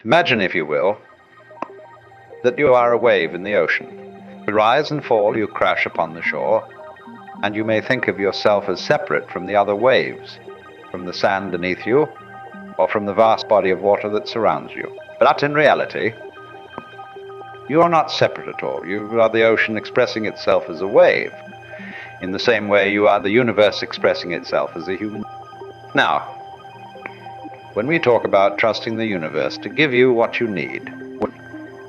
Imagine, if you will, that you are a wave in the ocean. You rise and fall, you crash upon the shore, and you may think of yourself as separate from the other waves, from the sand beneath you, or from the vast body of water that surrounds you. But in reality, you are not separate at all. You are the ocean expressing itself as a wave, in the same way you are the universe expressing itself as a human. Now, when we talk about trusting the universe to give you what you need,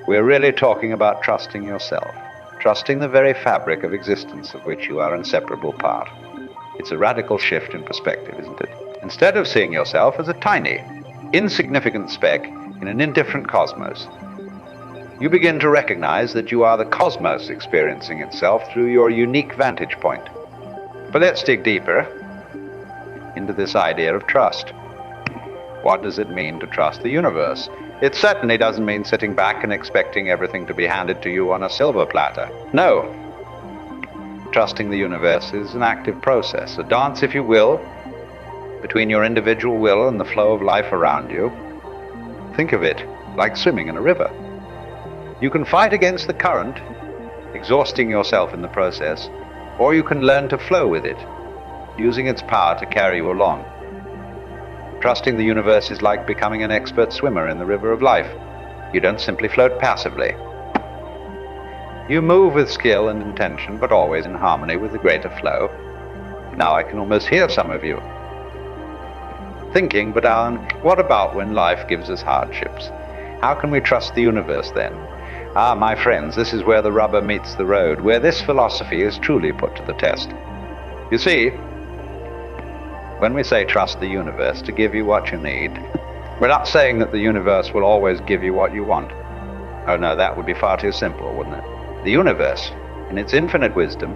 we're really talking about trusting yourself, trusting the very fabric of existence of which you are an inseparable part. It's a radical shift in perspective, isn't it? Instead of seeing yourself as a tiny, insignificant speck in an indifferent cosmos, you begin to recognize that you are the cosmos experiencing itself through your unique vantage point. But let's dig deeper into this idea of trust. What does it mean to trust the universe? It certainly doesn't mean sitting back and expecting everything to be handed to you on a silver platter. No. Trusting the universe is an active process, a dance, if you will, between your individual will and the flow of life around you. Think of it like swimming in a river. You can fight against the current, exhausting yourself in the process, or you can learn to flow with it, using its power to carry you along. Trusting the universe is like becoming an expert swimmer in the river of life. You don't simply float passively. You move with skill and intention, but always in harmony with the greater flow. Now I can almost hear some of you thinking, but Alan, what about when life gives us hardships? How can we trust the universe then? Ah, my friends, this is where the rubber meets the road, where this philosophy is truly put to the test. You see, when we say trust the universe to give you what you need, we're not saying that the universe will always give you what you want. Oh no, that would be far too simple, wouldn't it? The universe, in its infinite wisdom,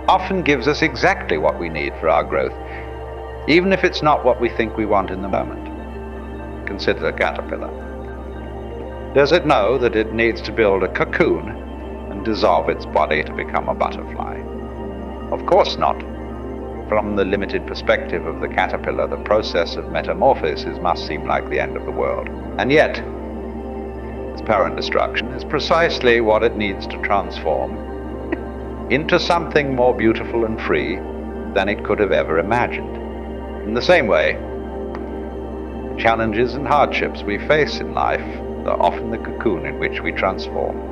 often gives us exactly what we need for our growth, even if it's not what we think we want in the moment. Consider a caterpillar. Does it know that it needs to build a cocoon and dissolve its body to become a butterfly? Of course not. From the limited perspective of the caterpillar, the process of metamorphosis must seem like the end of the world. And yet, its apparent destruction is precisely what it needs to transform into something more beautiful and free than it could have ever imagined. In the same way, the challenges and hardships we face in life are often the cocoon in which we transform.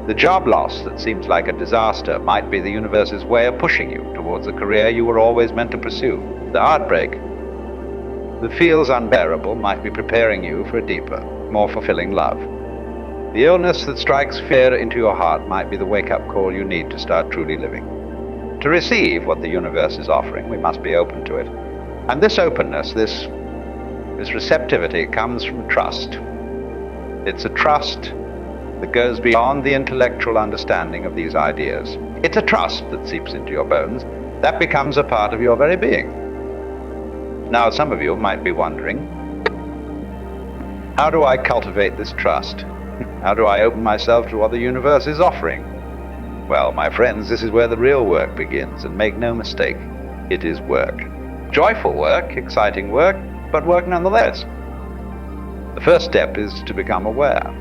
The job loss that seems like a disaster might be the universe's way of pushing you towards the career you were always meant to pursue. The heartbreak that feels unbearable might be preparing you for a deeper, more fulfilling love. The illness that strikes fear into your heart might be the wake-up call you need to start truly living. To receive what the universe is offering, we must be open to it. And this openness, this receptivity comes from trust. It's a trust that goes beyond the intellectual understanding of these ideas. It's a trust that seeps into your bones, that becomes a part of your very being. Now, some of you might be wondering, how do I cultivate this trust? How do I open myself to what the universe is offering? Well, my friends, this is where the real work begins, and make no mistake, it is work. Joyful work, exciting work, but work nonetheless. The first step is to become aware.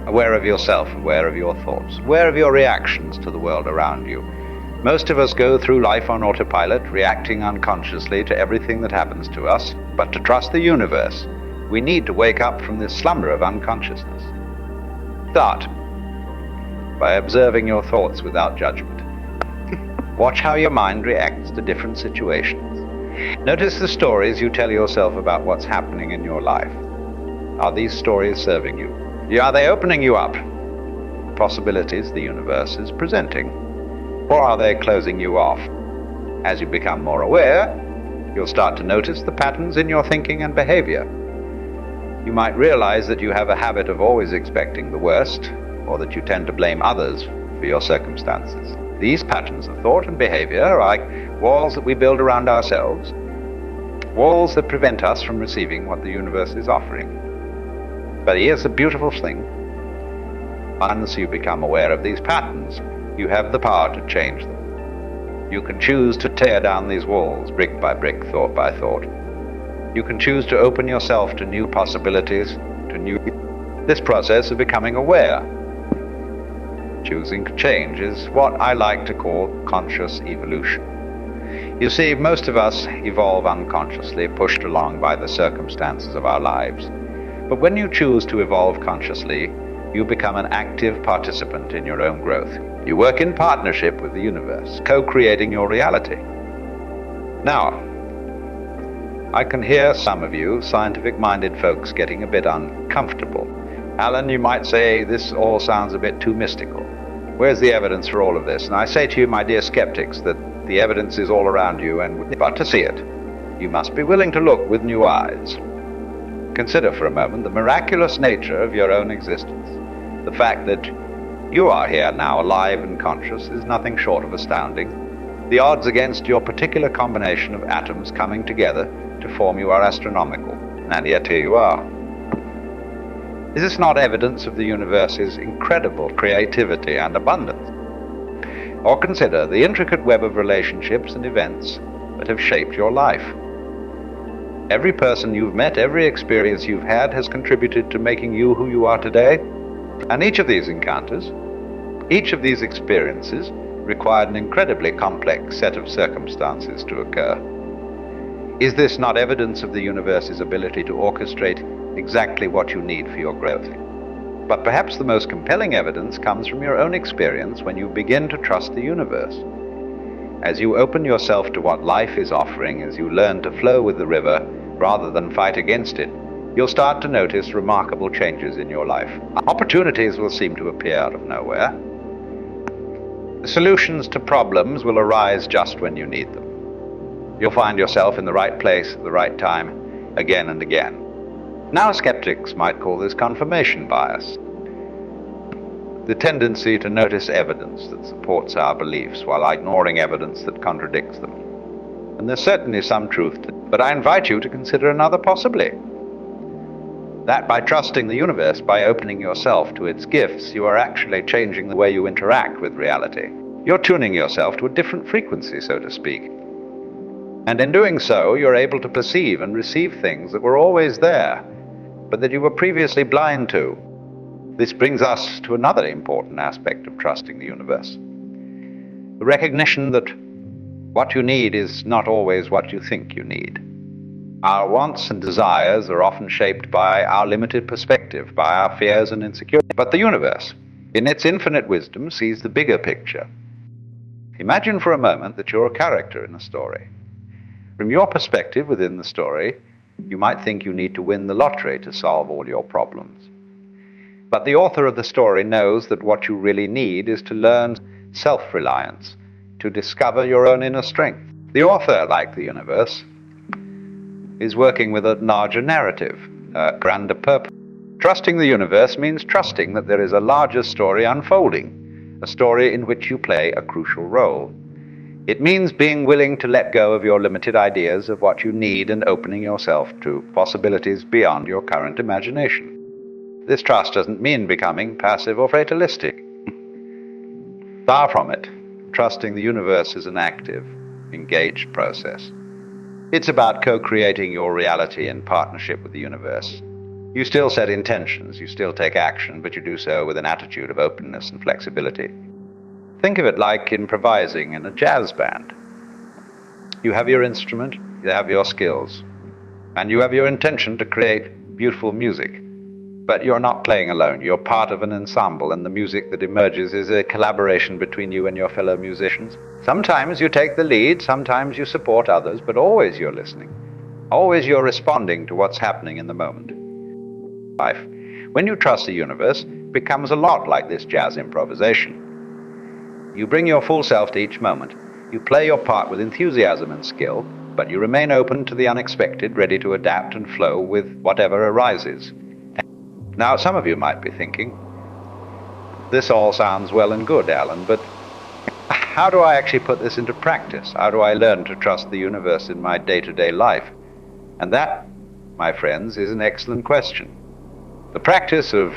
Aware of yourself, aware of your thoughts, aware of your reactions to the world around you. Most of us go through life on autopilot, reacting unconsciously to everything that happens to us. But to trust the universe, we need to wake up from this slumber of unconsciousness. Start by observing your thoughts without judgment. Watch how your mind reacts to different situations. Notice the stories you tell yourself about what's happening in your life. Are these stories serving you? Are they opening you up to the possibilities the universe is presenting? Or are they closing you off? As you become more aware, you'll start to notice the patterns in your thinking and behavior. You might realize that you have a habit of always expecting the worst, or that you tend to blame others for your circumstances. These patterns of thought and behavior are like walls that we build around ourselves, walls that prevent us from receiving what the universe is offering. But here's the beautiful thing. Once you become aware of these patterns, you have the power to change them. You can choose to tear down these walls brick by brick, thought by thought. You can choose to open yourself to new possibilities, This process of becoming aware. Choosing to change is what I like to call conscious evolution. You see, most of us evolve unconsciously, pushed along by the circumstances of our lives. But when you choose to evolve consciously, you become an active participant in your own growth. You work in partnership with the universe, co-creating your reality. Now, I can hear some of you scientific-minded folks getting a bit uncomfortable. Alan, you might say this all sounds a bit too mystical. Where's the evidence for all of this? And I say to you, my dear skeptics, that the evidence is all around you, but to see it, you must be willing to look with new eyes. Consider for a moment the miraculous nature of your own existence. The fact that you are here now, alive and conscious, is nothing short of astounding. The odds against your particular combination of atoms coming together to form you are astronomical, and yet here you are. Is this not evidence of the universe's incredible creativity and abundance? Or consider the intricate web of relationships and events that have shaped your life. Every person you've met, every experience you've had has contributed to making you who you are today. And each of these encounters, each of these experiences required an incredibly complex set of circumstances to occur. Is this not evidence of the universe's ability to orchestrate exactly what you need for your growth? But perhaps the most compelling evidence comes from your own experience when you begin to trust the universe. As you open yourself to what life is offering, as you learn to flow with the river rather than fight against it, you'll start to notice remarkable changes in your life. Opportunities will seem to appear out of nowhere. The solutions to problems will arise just when you need them. You'll find yourself in the right place at the right time, again and again. Now, skeptics might call this confirmation bias, the tendency to notice evidence that supports our beliefs while ignoring evidence that contradicts them. And there's certainly some truth to it, but I invite you to consider another possibility. That by trusting the universe, by opening yourself to its gifts, you are actually changing the way you interact with reality. You're tuning yourself to a different frequency, so to speak. And in doing so, you're able to perceive and receive things that were always there, but that you were previously blind to. This brings us to another important aspect of trusting the universe. The recognition that what you need is not always what you think you need. Our wants and desires are often shaped by our limited perspective, by our fears and insecurities. But the universe, in its infinite wisdom, sees the bigger picture. Imagine for a moment that you're a character in a story. From your perspective within the story, you might think you need to win the lottery to solve all your problems. But the author of the story knows that what you really need is to learn self-reliance, to discover your own inner strength. The author, like the universe, is working with a larger narrative, a grander purpose. Trusting the universe means trusting that there is a larger story unfolding, a story in which you play a crucial role. It means being willing to let go of your limited ideas of what you need and opening yourself to possibilities beyond your current imagination. This trust doesn't mean becoming passive or fatalistic. Far from it. Trusting the universe is an active, engaged process. It's about co-creating your reality in partnership with the universe. You still set intentions, you still take action, but you do so with an attitude of openness and flexibility. Think of it like improvising in a jazz band. You have your instrument, you have your skills, and you have your intention to create beautiful music. But you're not playing alone. You're part of an ensemble, and the music that emerges is a collaboration between you and your fellow musicians. Sometimes you take the lead, sometimes you support others, but always you're listening. Always you're responding to what's happening in the moment. Life, when you trust the universe, becomes a lot like this jazz improvisation. You bring your full self to each moment. You play your part with enthusiasm and skill, but you remain open to the unexpected, ready to adapt and flow with whatever arises. Now, some of you might be thinking, this all sounds well and good, Alan, but how do I actually put this into practice? How do I learn to trust the universe in my day-to-day life? And that, my friends, is an excellent question. The practice of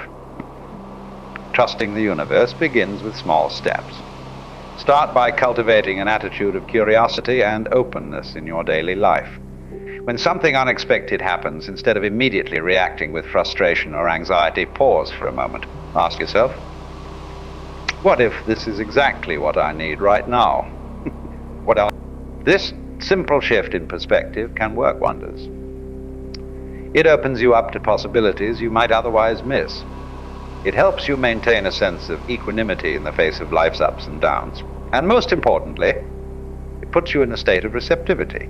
trusting the universe begins with small steps. Start by cultivating an attitude of curiosity and openness in your daily life. When something unexpected happens, instead of immediately reacting with frustration or anxiety, pause for a moment. Ask yourself, what if this is exactly what I need right now? What else? This simple shift in perspective can work wonders. It opens you up to possibilities you might otherwise miss. It helps you maintain a sense of equanimity in the face of life's ups and downs. And most importantly, it puts you in a state of receptivity,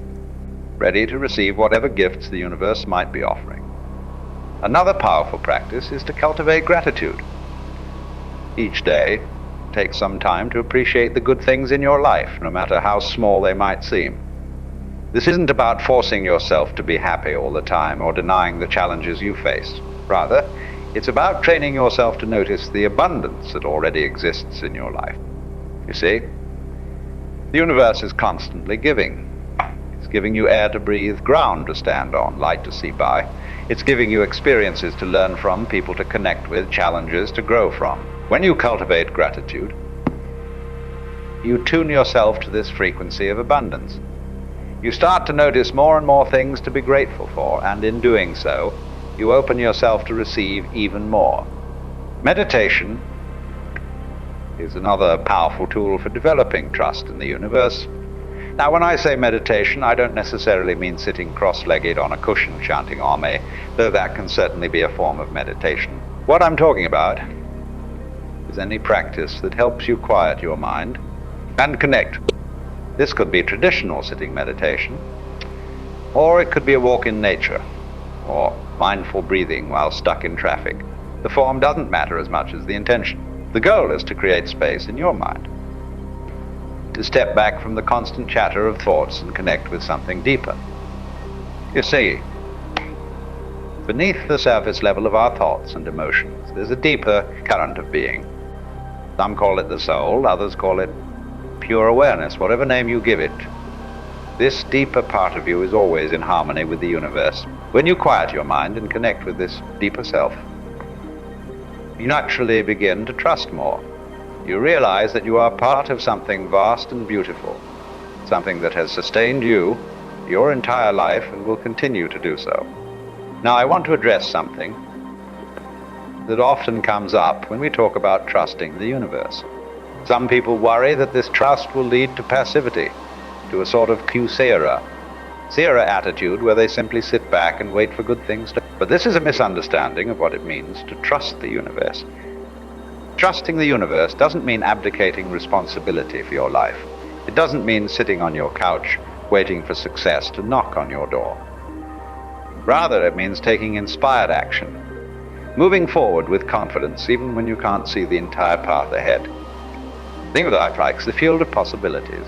ready to receive whatever gifts the universe might be offering. Another powerful practice is to cultivate gratitude. Each day, take some time to appreciate the good things in your life, no matter how small they might seem. This isn't about forcing yourself to be happy all the time or denying the challenges you face. Rather, it's about training yourself to notice the abundance that already exists in your life. You see, the universe is constantly giving. It's giving you air to breathe, ground to stand on, light to see by. It's giving you experiences to learn from, people to connect with, challenges to grow from. When you cultivate gratitude, you tune yourself to this frequency of abundance. You start to notice more and more things to be grateful for, and in doing so, you open yourself to receive even more. Meditation is another powerful tool for developing trust in the universe. Now, when I say meditation, I don't necessarily mean sitting cross-legged on a cushion chanting Om, though that can certainly be a form of meditation. What I'm talking about is any practice that helps you quiet your mind and connect. This could be traditional sitting meditation, or it could be a walk in nature, or mindful breathing while stuck in traffic. The form doesn't matter as much as the intention. The goal is to create space in your mind, to step back from the constant chatter of thoughts and connect with something deeper. You see, beneath the surface level of our thoughts and emotions, there's a deeper current of being. Some call it the soul, others call it pure awareness, whatever name you give it. This deeper part of you is always in harmony with the universe. When you quiet your mind and connect with this deeper self, you naturally begin to trust more. You realize that you are part of something vast and beautiful, something that has sustained you your entire life and will continue to do so. Now, I want to address something that often comes up when we talk about trusting the universe. Some people worry that this trust will lead to passivity, to a sort of Q-Sera attitude where they simply sit back and wait for good things to. But this is a misunderstanding of what it means to trust the universe. Trusting the universe doesn't mean abdicating responsibility for your life. It doesn't mean sitting on your couch waiting for success to knock on your door. Rather, it means taking inspired action, moving forward with confidence even when you can't see the entire path ahead. Think of life like the field of possibilities.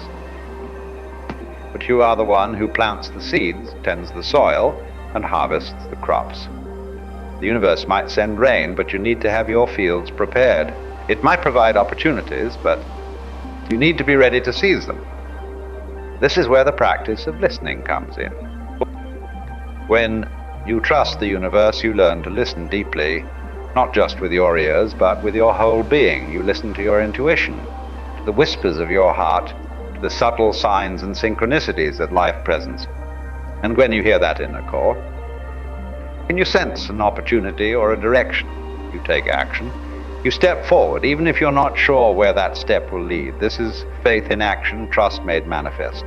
But you are the one who plants the seeds, tends the soil, and harvests the crops. The universe might send rain, but you need to have your fields prepared. It might provide opportunities, but you need to be ready to seize them. This is where the practice of listening comes in. When you trust the universe, you learn to listen deeply, not just with your ears, but with your whole being. You listen to your intuition, to the whispers of your heart, to the subtle signs and synchronicities that life presents. And when you hear that inner core, when you sense an opportunity or a direction, you take action. You step forward, even if you're not sure where that step will lead. This is faith in action, trust made manifest.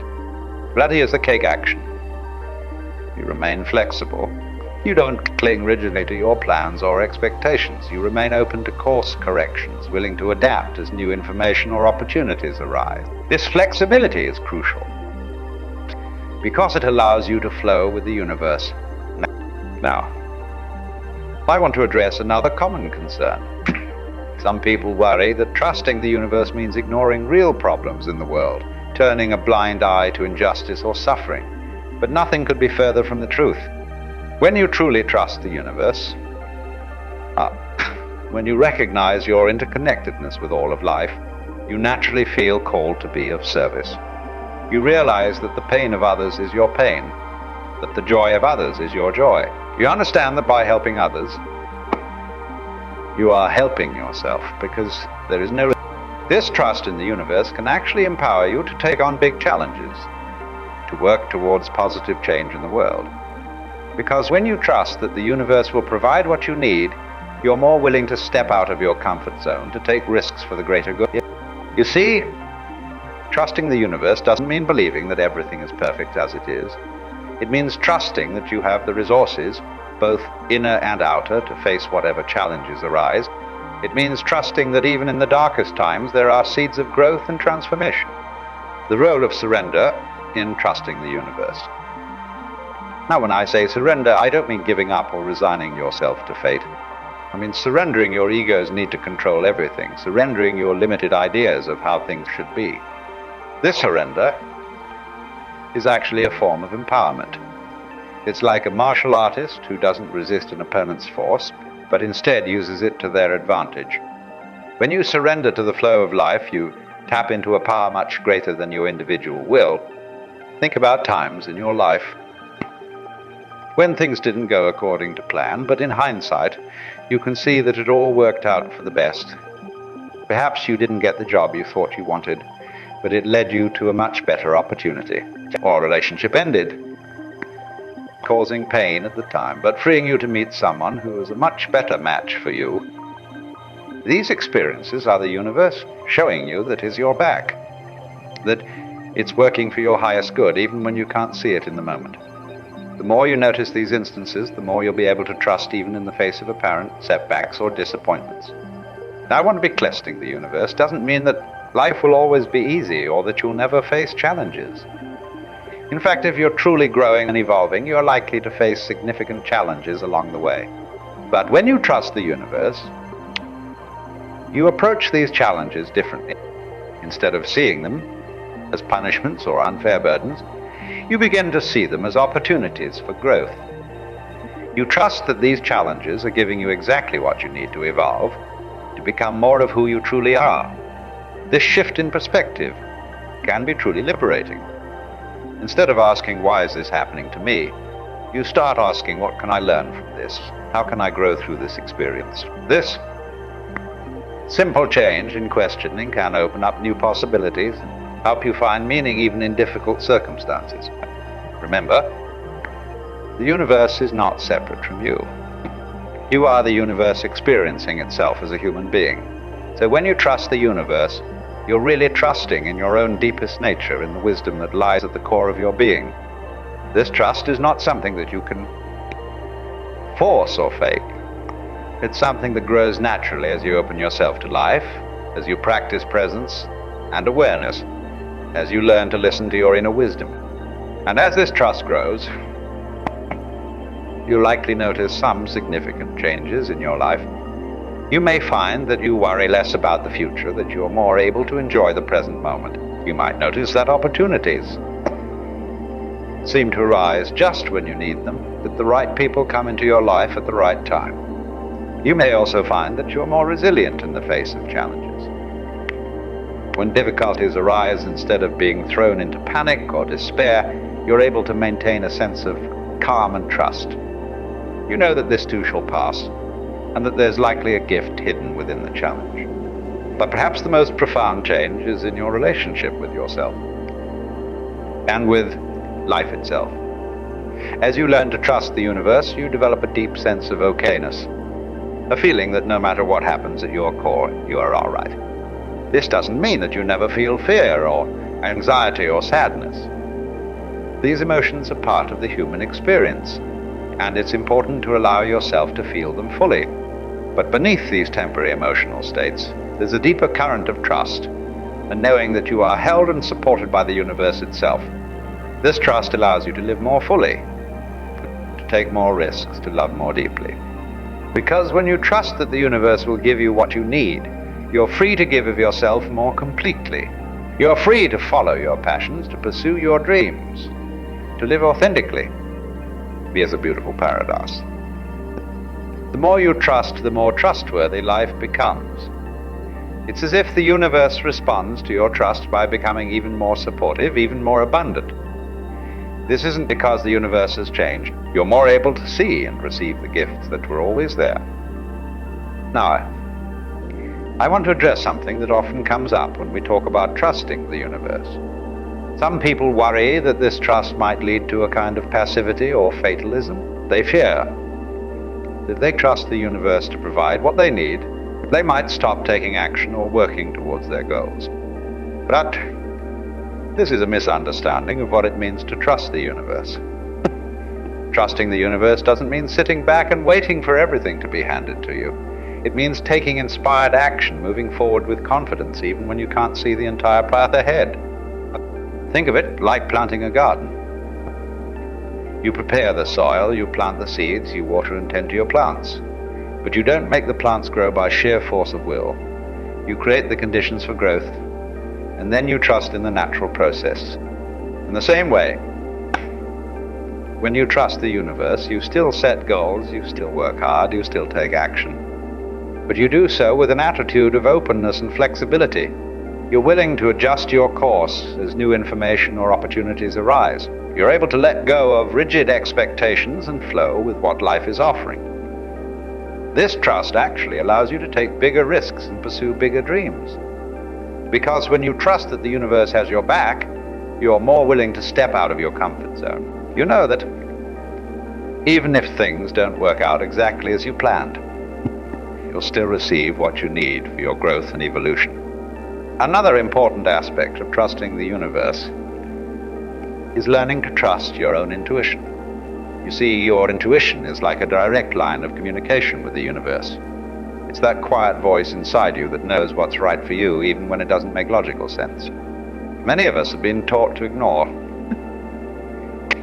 That is the cake action. You remain flexible. You don't cling rigidly to your plans or expectations. You remain open to course corrections, willing to adapt as new information or opportunities arise. This flexibility is crucial because it allows you to flow with the universe. Now, I want to address another common concern. Some people worry that trusting the universe means ignoring real problems in the world, turning a blind eye to injustice or suffering. But nothing could be further from the truth. When you truly trust the universe, when you recognize your interconnectedness with all of life, you naturally feel called to be of service. You realize that the pain of others is your pain, that the joy of others is your joy. You understand that by helping others, you are helping yourself, because there is no. This trust in the universe can actually empower you to take on big challenges. to work towards positive change in the world. Because when you trust that the universe will provide what you need, you're more willing to step out of your comfort zone, to take risks for the greater good. You see, trusting the universe doesn't mean believing that everything is perfect as it is. It means trusting that you have the resources, both inner and outer, to face whatever challenges arise. It means trusting that even in the darkest times there are seeds of growth and transformation. The role of surrender in trusting the universe. Now, when I say surrender, I don't mean giving up or resigning yourself to fate. I mean surrendering your ego's need to control everything, surrendering your limited ideas of how things should be. This surrender is actually a form of empowerment. It's like a martial artist who doesn't resist an opponent's force, but instead uses it to their advantage. When you surrender to the flow of life, you tap into a power much greater than your individual will. Think about times in your life when things didn't go according to plan, but in hindsight, you can see that it all worked out for the best. Perhaps you didn't get the job you thought you wanted, but it led you to a much better opportunity. Or a relationship ended, causing pain at the time, but freeing you to meet someone who is a much better match for you. These experiences are the universe showing you that it's your back, that it's working for your highest good, even when you can't see it in the moment. The more you notice these instances, the more you'll be able to trust even in the face of apparent setbacks or disappointments. Now, I want to be trusting the universe doesn't mean that life will always be easy or that you'll never face challenges. In fact, if you're truly growing and evolving, you're likely to face significant challenges along the way. But when you trust the universe, you approach these challenges differently. Instead of seeing them as punishments or unfair burdens, you begin to see them as opportunities for growth. You trust that these challenges are giving you exactly what you need to evolve, to become more of who you truly are. This shift in perspective can be truly liberating. Instead of asking, why is this happening to me? You start asking, what can I learn from this? How can I grow through this experience? This simple change in questioning can open up new possibilities and help you find meaning even in difficult circumstances. Remember, the universe is not separate from you. You are the universe experiencing itself as a human being. So when you trust the universe, you're really trusting in your own deepest nature, in the wisdom that lies at the core of your being. This trust is not something that you can force or fake. It's something that grows naturally as you open yourself to life, as you practice presence and awareness, as you learn to listen to your inner wisdom. And as this trust grows, you'll likely notice some significant changes in your life. You may find that you worry less about the future, that you're more able to enjoy the present moment. You might notice that opportunities seem to arise just when you need them, that the right people come into your life at the right time. You may also find that you're more resilient in the face of challenges. When difficulties arise, instead of being thrown into panic or despair, you're able to maintain a sense of calm and trust. You know that this too shall pass, and that there's likely a gift hidden within the challenge. But perhaps the most profound change is in your relationship with yourself and with life itself. As you learn to trust the universe, you develop a deep sense of okayness, a feeling that no matter what happens at your core, you are all right. This doesn't mean that you never feel fear or anxiety or sadness. These emotions are part of the human experience, and it's important to allow yourself to feel them fully. But beneath these temporary emotional states, there's a deeper current of trust, and knowing that you are held and supported by the universe itself. This trust allows you to live more fully, to take more risks, to love more deeply. Because when you trust that the universe will give you what you need, you're free to give of yourself more completely. You're free to follow your passions, to pursue your dreams, to live authentically. Here's a beautiful paradox. The more you trust, the more trustworthy life becomes. It's as if the universe responds to your trust by becoming even more supportive, even more abundant. This isn't because the universe has changed. You're more able to see and receive the gifts that were always there. Now, I want to address something that often comes up when we talk about trusting the universe. Some people worry that this trust might lead to a kind of passivity or fatalism. They fear that if they trust the universe to provide what they need, they might stop taking action or working towards their goals. But this is a misunderstanding of what it means to trust the universe. Trusting the universe doesn't mean sitting back and waiting for everything to be handed to you. It means taking inspired action, moving forward with confidence, even when you can't see the entire path ahead. Think of it like planting a garden. You prepare the soil, you plant the seeds, you water and tend to your plants. But you don't make the plants grow by sheer force of will. You create the conditions for growth, and then you trust in the natural process. In the same way, when you trust the universe, you still set goals, you still work hard, you still take action. But you do so with an attitude of openness and flexibility. You're willing to adjust your course as new information or opportunities arise. You're able to let go of rigid expectations and flow with what life is offering. This trust actually allows you to take bigger risks and pursue bigger dreams. Because when you trust that the universe has your back, you're more willing to step out of your comfort zone. You know that even if things don't work out exactly as you planned, you'll still receive what you need for your growth and evolution. Another important aspect of trusting the universe is learning to trust your own intuition. You see, your intuition is like a direct line of communication with the universe. It's that quiet voice inside you that knows what's right for you, even when it doesn't make logical sense. Many of us have been taught to ignore,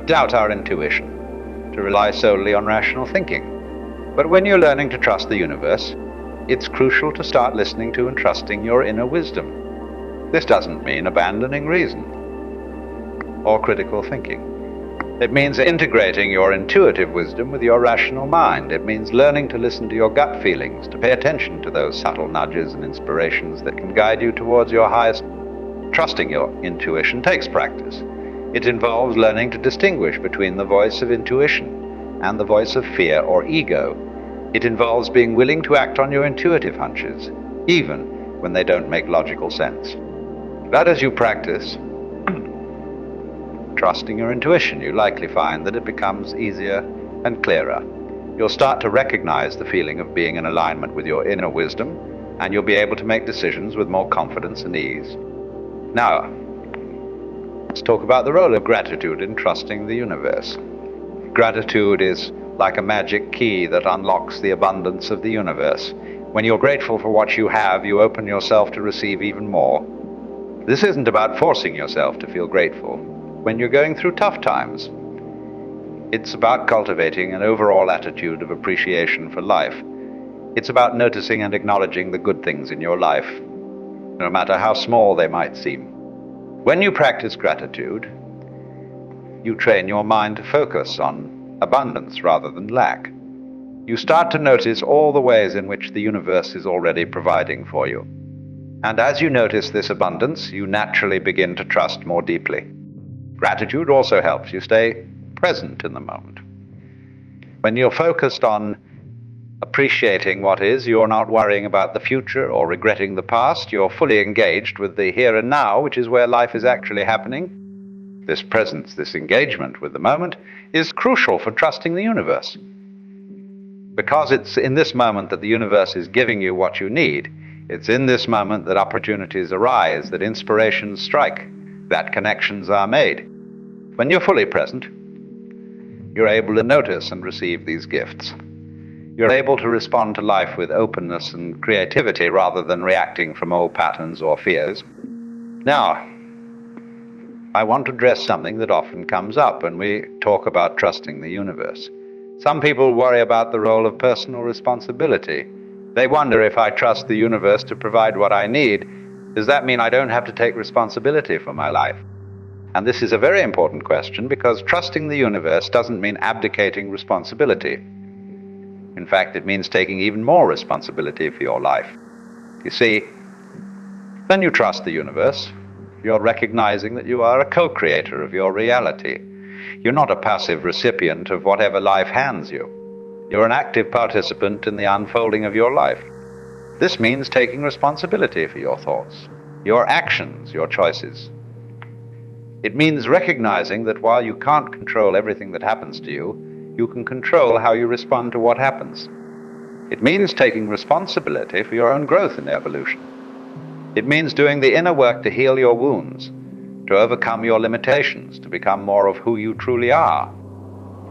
doubt our intuition, to rely solely on rational thinking. But when you're learning to trust the universe, it's crucial to start listening to and trusting your inner wisdom. This doesn't mean abandoning reason or critical thinking. It means integrating your intuitive wisdom with your rational mind. It means learning to listen to your gut feelings, to pay attention to those subtle nudges and inspirations that can guide you towards your highest. Trusting your intuition takes practice. It involves learning to distinguish between the voice of intuition and the voice of fear or ego. It involves being willing to act on your intuitive hunches, even when they don't make logical sense. But as you practice trusting your intuition, you likely find that it becomes easier and clearer. You'll start to recognize the feeling of being in alignment with your inner wisdom, and you'll be able to make decisions with more confidence and ease. Now, let's talk about the role of gratitude in trusting the universe. Gratitude is like a magic key that unlocks the abundance of the universe. When you're grateful for what you have, you open yourself to receive even more. This isn't about forcing yourself to feel grateful when you're going through tough times. It's about cultivating an overall attitude of appreciation for life. It's about noticing and acknowledging the good things in your life, no matter how small they might seem. When you practice gratitude, you train your mind to focus on abundance rather than lack. You start to notice all the ways in which the universe is already providing for you. And as you notice this abundance, you naturally begin to trust more deeply. Gratitude also helps you stay present in the moment. When you're focused on appreciating what is, you're not worrying about the future or regretting the past. You're fully engaged with the here and now, which is where life is actually happening. This presence, this engagement with the moment, is crucial for trusting the universe. Because it's in this moment that the universe is giving you what you need. It's in this moment that opportunities arise, that inspirations strike, that connections are made. When you're fully present, you're able to notice and receive these gifts. You're able to respond to life with openness and creativity rather than reacting from old patterns or fears. Now, I want to address something that often comes up when we talk about trusting the universe. Some people worry about the role of personal responsibility. They wonder, if I trust the universe to provide what I need, does that mean I don't have to take responsibility for my life? And this is a very important question, because trusting the universe doesn't mean abdicating responsibility. In fact, it means taking even more responsibility for your life. You see, when you trust the universe, you're recognizing that you are a co-creator of your reality. You're not a passive recipient of whatever life hands you. You're an active participant in the unfolding of your life. This means taking responsibility for your thoughts, your actions, your choices. It means recognizing that while you can't control everything that happens to you, you can control how you respond to what happens. It means taking responsibility for your own growth and evolution. It means doing the inner work to heal your wounds, to overcome your limitations, to become more of who you truly are.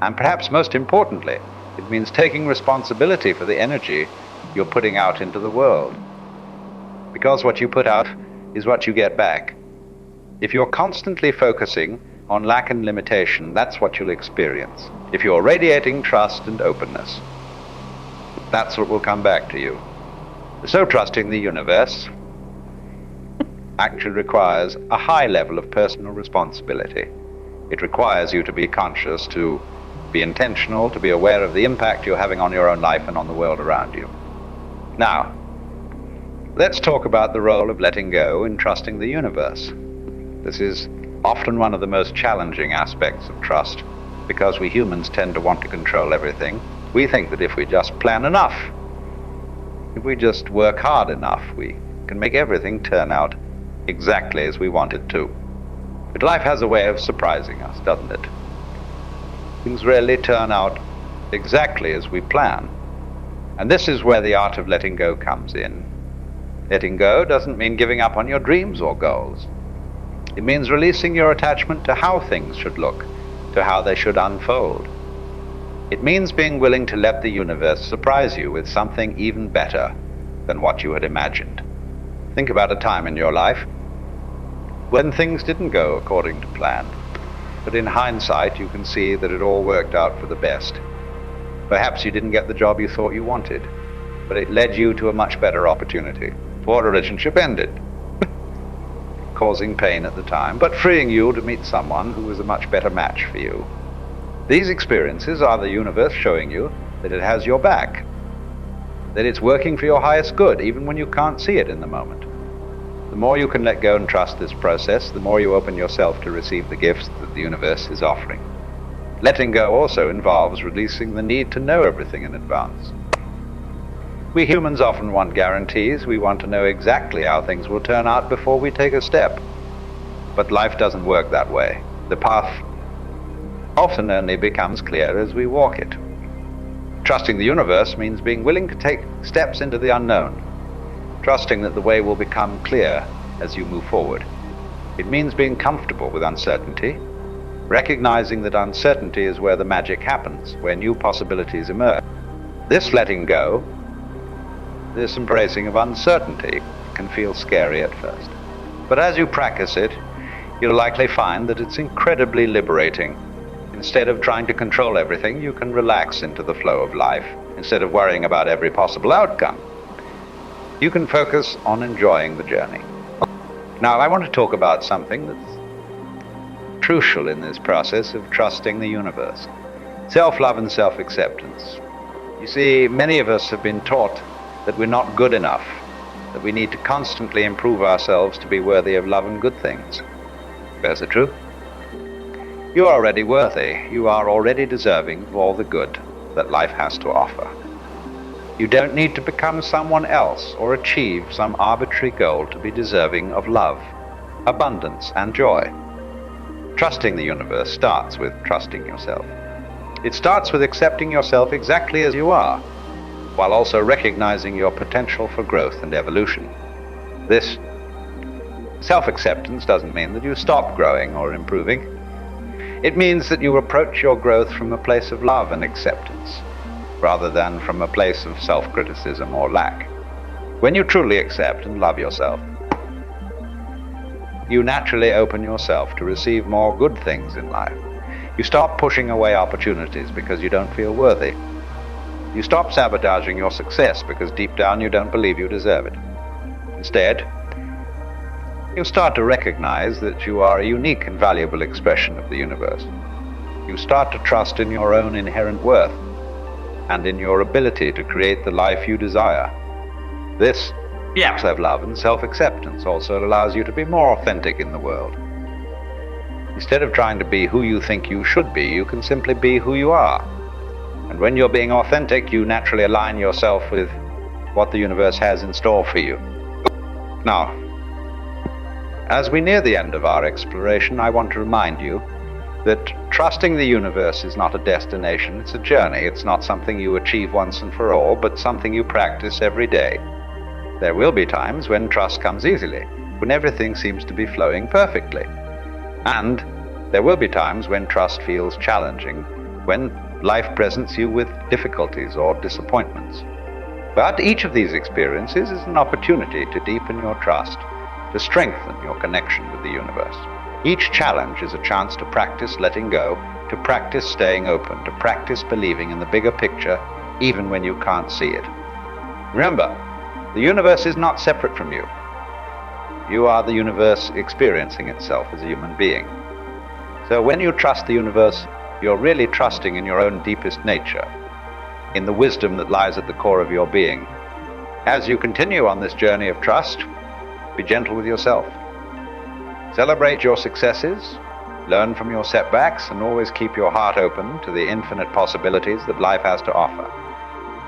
And perhaps most importantly, it means taking responsibility for the energy you're putting out into the world. Because what you put out is what you get back. If you're constantly focusing on lack and limitation, that's what you'll experience. If you're radiating trust and openness, that's what will come back to you. So trusting the universe actually requires a high level of personal responsibility. It requires you to be conscious, to be intentional, to be aware of the impact you're having on your own life and on the world around you. Now, let's talk about the role of letting go in trusting the universe. This is often one of the most challenging aspects of trust, because we humans tend to want to control everything. We think that if we just plan enough, if we just work hard enough, we can make everything turn out exactly as we want it to. But life has a way of surprising us, doesn't it? Things rarely turn out exactly as we plan. And this is where the art of letting go comes in. Letting go doesn't mean giving up on your dreams or goals. It means releasing your attachment to how things should look, to how they should unfold. It means being willing to let the universe surprise you with something even better than what you had imagined. Think about a time in your life when things didn't go according to plan, but in hindsight you can see that it all worked out for the best. Perhaps you didn't get the job you thought you wanted, but it led you to a much better opportunity. Or a relationship ended, causing pain at the time, but freeing you to meet someone who was a much better match for you. These experiences are the universe showing you that it has your back, that it's working for your highest good, even when you can't see it in the moment. The more you can let go and trust this process, the more you open yourself to receive the gifts that the universe is offering. Letting go also involves releasing the need to know everything in advance. We humans often want guarantees. We want to know exactly how things will turn out before we take a step. But life doesn't work that way. The path often only becomes clear as we walk it. Trusting the universe means being willing to take steps into the unknown, trusting that the way will become clear as you move forward. It means being comfortable with uncertainty, recognizing that uncertainty is where the magic happens, where new possibilities emerge. This letting go, this embracing of uncertainty, can feel scary at first. But as you practice it, you'll likely find that it's incredibly liberating. Instead of trying to control everything, you can relax into the flow of life. Instead of worrying about every possible outcome, you can focus on enjoying the journey. Now, I want to talk about something that's crucial in this process of trusting the universe: self-love and self-acceptance. You see, many of us have been taught that we're not good enough, that we need to constantly improve ourselves to be worthy of love and good things. Where's the truth? You are already worthy. You are already deserving of all the good that life has to offer. You don't need to become someone else or achieve some arbitrary goal to be deserving of love, abundance, and joy. Trusting the universe starts with trusting yourself. It starts with accepting yourself exactly as you are, while also recognizing your potential for growth and evolution. This self-acceptance doesn't mean that you stop growing or improving. It means that you approach your growth from a place of love and acceptance, rather than from a place of self-criticism or lack. When you truly accept and love yourself, you naturally open yourself to receive more good things in life. You stop pushing away opportunities because you don't feel worthy. You stop sabotaging your success because deep down you don't believe you deserve it. Instead, you start to recognize that you are a unique and valuable expression of the universe. You start to trust in your own inherent worth and in your ability to create the life you desire. This self-love and self-acceptance also allows you to be more authentic in the world. Instead of trying to be who you think you should be, you can simply be who you are. And when you're being authentic, you naturally align yourself with what the universe has in store for you. Now, As we near the end of our exploration, I want to remind you that trusting the universe is not a destination, it's a journey. It's not something you achieve once and for all, but something you practice every day. There will be times when trust comes easily, when everything seems to be flowing perfectly. And there will be times when trust feels challenging, when life presents you with difficulties or disappointments. But each of these experiences is an opportunity to deepen your trust, to strengthen your connection with the universe. Each challenge is a chance to practice letting go, to practice staying open, to practice believing in the bigger picture, even when you can't see it. Remember, the universe is not separate from you. You are the universe experiencing itself as a human being. So when you trust the universe, you're really trusting in your own deepest nature, in the wisdom that lies at the core of your being. As you continue on this journey of trust, be gentle with yourself. Celebrate your successes, learn from your setbacks, and always keep your heart open to the infinite possibilities that life has to offer.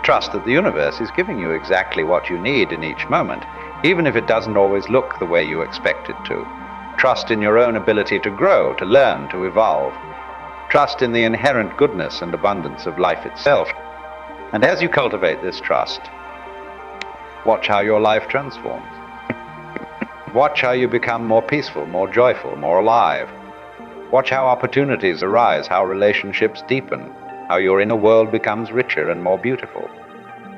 Trust that the universe is giving you exactly what you need in each moment, even if it doesn't always look the way you expect it to. Trust in your own ability to grow, to learn, to evolve. Trust in the inherent goodness and abundance of life itself. And as you cultivate this trust, watch how your life transforms. Watch how you become more peaceful, more joyful, more alive. Watch how opportunities arise, how relationships deepen, how your inner world becomes richer and more beautiful.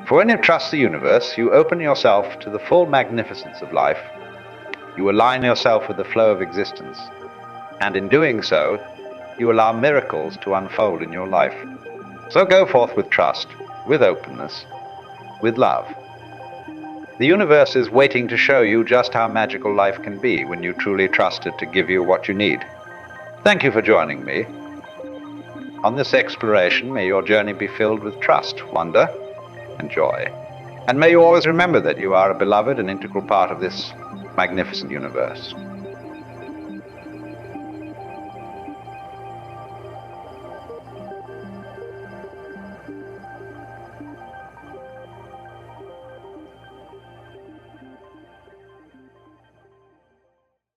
For when you trust the universe, you open yourself to the full magnificence of life. You align yourself with the flow of existence. And in doing so, you allow miracles to unfold in your life. So go forth with trust, with openness, with love. The universe is waiting to show you just how magical life can be when you truly trust it to give you what you need. Thank you for joining me. On this exploration, may your journey be filled with trust, wonder, and joy. And may you always remember that you are a beloved and integral part of this magnificent universe.